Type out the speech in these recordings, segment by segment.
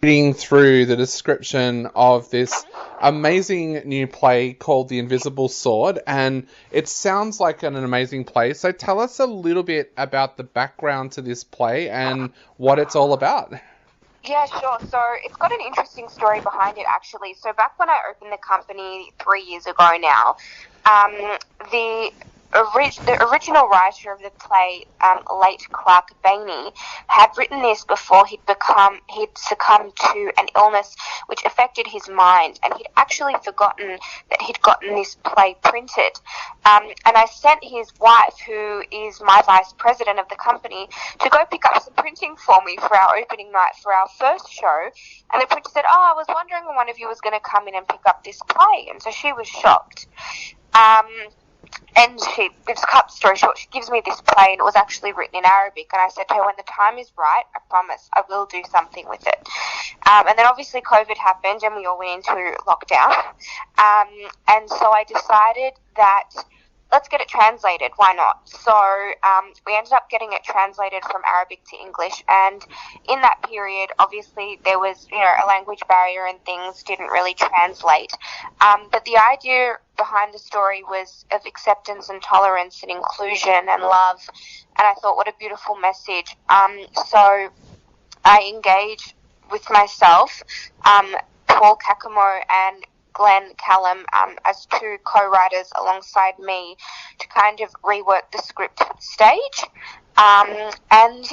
Reading through the description of this amazing new play called The Invisible Sword, and it sounds like an amazing play. So tell us a little bit about the background to this play and what it's all about. Yeah, sure. So it's got an interesting story behind it, actually. So back when I opened the company 3 years ago now, the original writer of the play, late Clark Bainey, had written this before he'd succumbed to an illness which affected his mind, and he'd actually forgotten that he'd gotten this play printed. And I sent his wife, who is my vice president of the company, to go pick up some printing for me for our opening night for our first show. And the printer said, "Oh, I was wondering when one of you was going to come in and pick up this play." And so she was shocked. And to cut the story short, she gives me this play, and it was actually written in Arabic. And I said to her, when the time is right, I promise I will do something with it. And then obviously COVID happened, and we all went into lockdown. And so I decided that let's get it translated. Why not? So we ended up getting it translated from Arabic to English. And in that period, obviously, there was, a language barrier and things didn't really translate. But the idea behind the story was of acceptance and tolerance and inclusion and love. And I thought, what a beautiful message. So I engaged with myself, Paul Kakamo and Glenn Callum, as two co-writers alongside me to kind of rework the script for the stage. And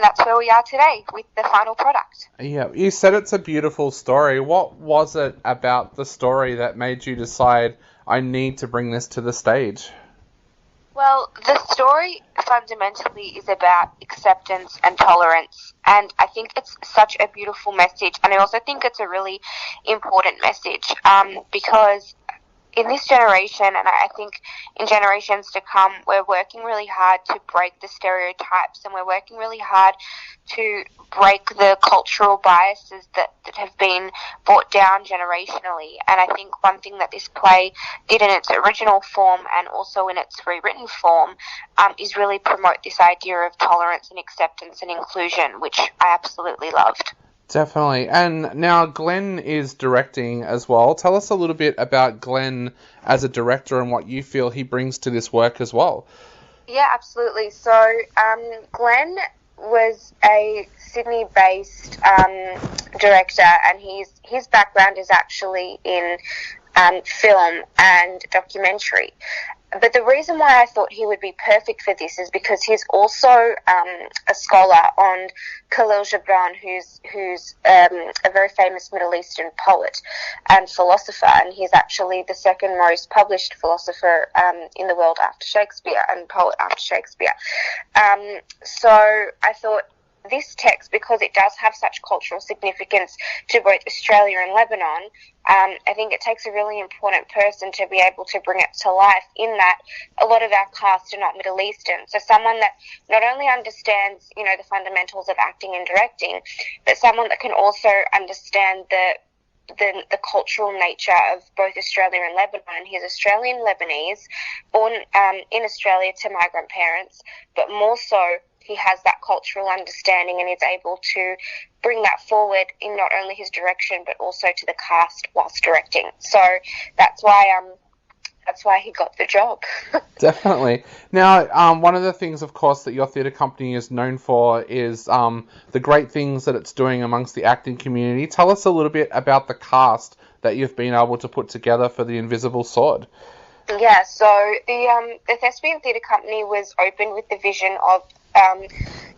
that's where we are today with the final product. Yeah, you said it's a beautiful story. What was it about the story that made you decide, I need to bring this to the stage? Well, the story fundamentally is about acceptance and tolerance, and I think it's such a beautiful message, and I also think it's a really important message, because in this generation, and I think in generations to come, we're working really hard to break the stereotypes, and we're working really hard to break the cultural biases that have been brought down generationally. And I think one thing that this play did in its original form and also in its rewritten form is really promote this idea of tolerance and acceptance and inclusion, which I absolutely loved. Definitely. And now Glenn is directing as well. Tell us a little bit about Glenn as a director and what you feel he brings to this work as well. Yeah, absolutely. So Glenn was a Sydney-based director, and his background is actually in film and documentary. But the reason why I thought he would be perfect for this is because he's also a scholar on Khalil Gibran, who's a very famous Middle Eastern poet and philosopher, and he's actually the second most published philosopher in the world after Shakespeare, and poet after Shakespeare. So I thought this text, because it does have such cultural significance to both Australia and Lebanon, I think it takes a really important person to be able to bring it to life, in that a lot of our cast are not Middle Eastern. So someone that not only understands, the fundamentals of acting and directing, but someone that can also understand the cultural nature of both Australia and Lebanon. He's Australian Lebanese, born in Australia to migrant parents, but more so, he has that cultural understanding and is able to bring that forward in not only his direction but also to the cast whilst directing. So that's why he got the job. Definitely. Now, one of the things, of course, that your theatre company is known for is the great things that it's doing amongst the acting community. Tell us a little bit about the cast that you've been able to put together for The Invisible Sword. Yeah, so the Thespian Theatre Company was opened with the vision of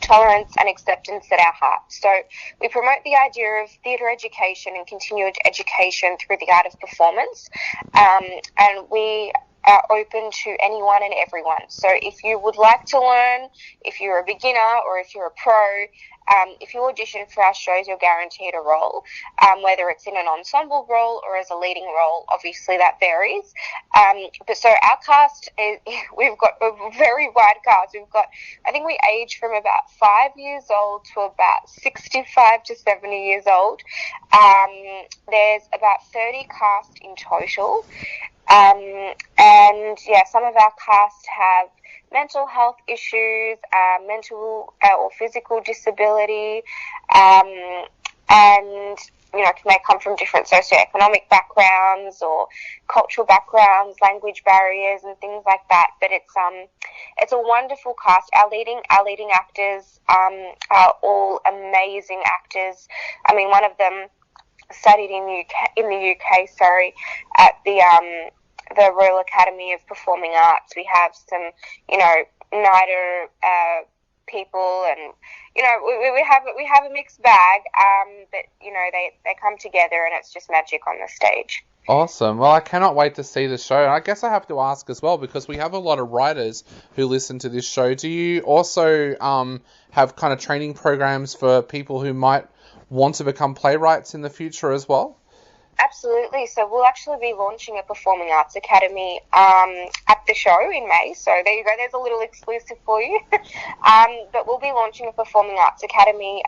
tolerance and acceptance at our heart. So we promote the idea of theatre education and continued education through the art of performance, and we are open to anyone and everyone. So if you would like to learn, if you're a beginner or if you're a pro, if you audition for our shows, you're guaranteed a role, whether it's in an ensemble role or as a leading role. Obviously, that varies. But so our cast, we've got a very wide cast. I think we age from about 5 years old to about 65 to 70 years old. There's about 30 cast in total. And yeah, some of our cast have mental health issues, mental or physical disability, and they come from different socioeconomic backgrounds or cultural backgrounds, language barriers, and things like that. But it's a wonderful cast. Our leading actors are all amazing actors. I mean, one of them studied in the UK, at the Royal Academy of Performing Arts. We have some, NIDA people, and we have a mixed bag, but they come together, and it's just magic on the stage. Awesome. Well, I cannot wait to see the show. And I guess I have to ask as well, because we have a lot of writers who listen to this show. Do you also have kind of training programs for people who might want to become playwrights in the future as well? Absolutely. So we'll actually be launching a Performing Arts Academy at the show in May. So there you go. There's a little exclusive for you. But we'll be launching a Performing Arts Academy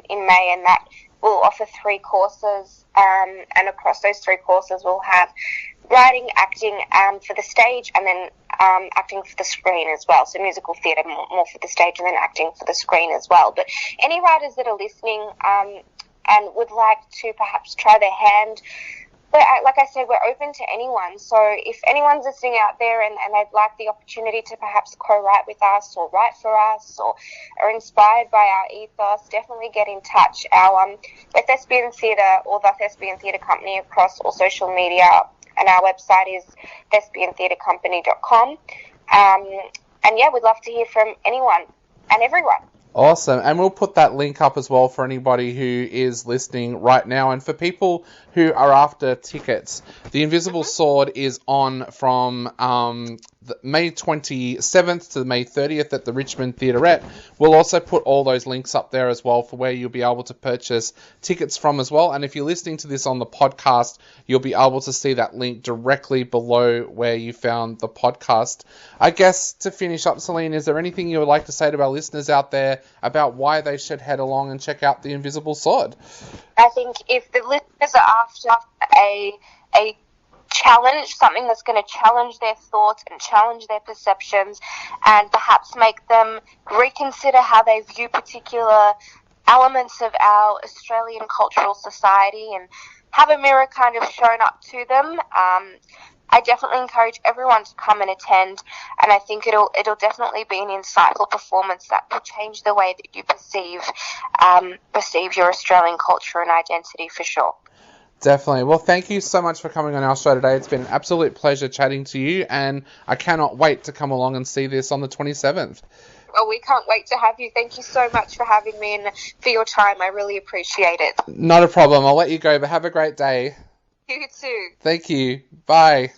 in May, and that will offer 3 courses. And across those 3 courses, we'll have writing, acting for the stage, and then acting for the screen as well. So musical theatre more for the stage, and then acting for the screen as well. But any writers that are listening and would like to perhaps try their hand, but like I said, we're open to anyone. So if anyone's listening out there and they'd like the opportunity to perhaps co-write with us or write for us, or are inspired by our ethos, definitely get in touch. The Thespian Theatre, or the Thespian Theatre Company, across all social media, and our website is thespiantheatrecompany.com. And yeah, we'd love to hear from anyone and everyone. Awesome. And we'll put that link up as well for anybody who is listening right now. And for people who are after tickets, The Invisible Sword is on from May 27th to May 30th at the Richmond Theaterette. We'll also put all those links up there as well for where you'll be able to purchase tickets from as well. And if you're listening to this on the podcast, you'll be able to see that link directly below where you found the podcast. I guess to finish up, Celine, is there anything you would like to say to our listeners out there about why they should head along and check out The Invisible Sword? I think if the listeners are after a challenge, something that's going to challenge their thoughts and challenge their perceptions, and perhaps make them reconsider how they view particular elements of our Australian cultural society, and have a mirror kind of shown up to them, I definitely encourage everyone to come and attend, and I think it'll definitely be an insightful performance that will change the way that you perceive your Australian culture and identity, for sure. Definitely. Well, thank you so much for coming on our show today. It's been an absolute pleasure chatting to you, and I cannot wait to come along and see this on the 27th. Well, we can't wait to have you. Thank you so much for having me and for your time. I really appreciate it. Not a problem. I'll let you go, but have a great day. You too. Thank you. Bye.